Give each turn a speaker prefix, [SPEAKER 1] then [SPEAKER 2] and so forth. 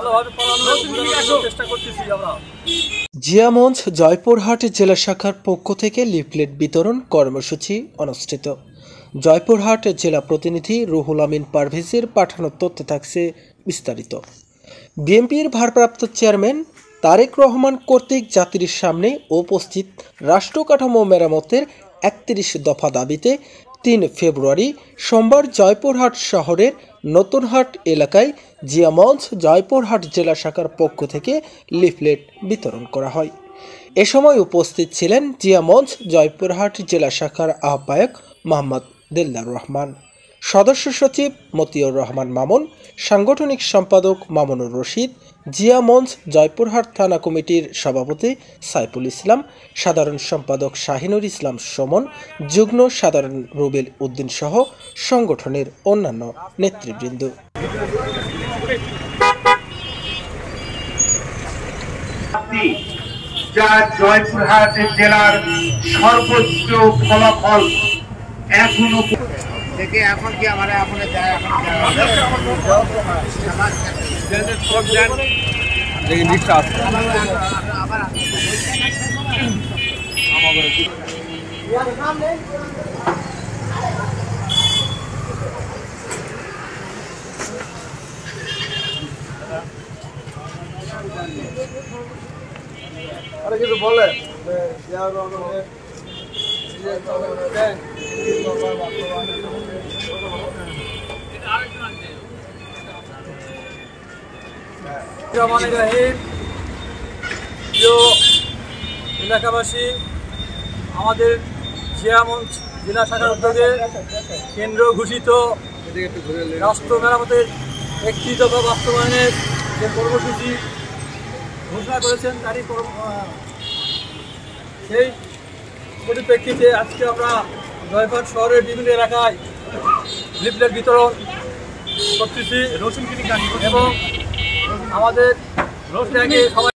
[SPEAKER 1] ভালোভাবে পড়ানোর চেষ্টা করতেছি আমরা।
[SPEAKER 2] জিয়া মঞ্চ জয়পুরহাট জেলা শাখার পক্ষ থেকে লিফলেট বিতরণ কর্মসূচি অনুষ্ঠিত। জয়পুরহাট জেলা প্রতিনিধি রুহুল আমিন পারভেজের পাঠানো তথ্যে থাকছে বিস্তারিত। বিএনপির ভারপ্রাপ্ত চেয়ারম্যান তারেক রহমান কর্তৃক জাতির সামনে উপস্থিত রাষ্ট্র কাঠামো মেরামতের ৩১ দফা দাবিতে ৩ ফেব্রুয়ারি সোমবার জয়পুরহাট শহরের নতুনহাট এলাকায় জিয়া মঞ্চ জয়পুরহাট জেলা শাখার পক্ষ থেকে লিফলেট বিতরণ করা হয়। এ সময় উপস্থিত ছিলেন জিয়া মঞ্চ জয়পুরহাট জেলা শাখার আহ্বায়ক মোহাম্মদ দিলদার রহমান, সদস্য সচিব মতিউর রহমান মামুন, সাংগঠনিক সম্পাদক মামুনুর রশিদ, জিয়া মঞ্চ জয়পুরহাট থানা কমিটির সভাপতি সাইফুল ইসলাম, সাধারণ সম্পাদক শাহিনুর ইসলাম সুমন, যুগ্ম সাধারণ রুবেল উদ্দিন সহ সংগঠনের অন্যান্য নেতৃবৃন্দ।
[SPEAKER 3] যা জয়পুরহাট জেলার সর্বোচ্চ ফলাফল এখনো থেকে এখন কি আমার এখন
[SPEAKER 1] আরে কিছু বলে এলাকাবাসী, আমাদের জিয়া মঞ্চ জেলা শাখার উদ্যোগে কেন্দ্র ঘোষিত রাষ্ট্র মেরামতের ৩১ দফা বাস্তবায়নের যে কর্মসূচি ঘোষণা করেছেন তারই সেই পরিপ্রেক্ষিতে আজকে আমরা জয়পুরহাট শহরের বিভিন্ন এলাকায় লিফলেট বিতরণ করতেছি এবং আমাদের সবাই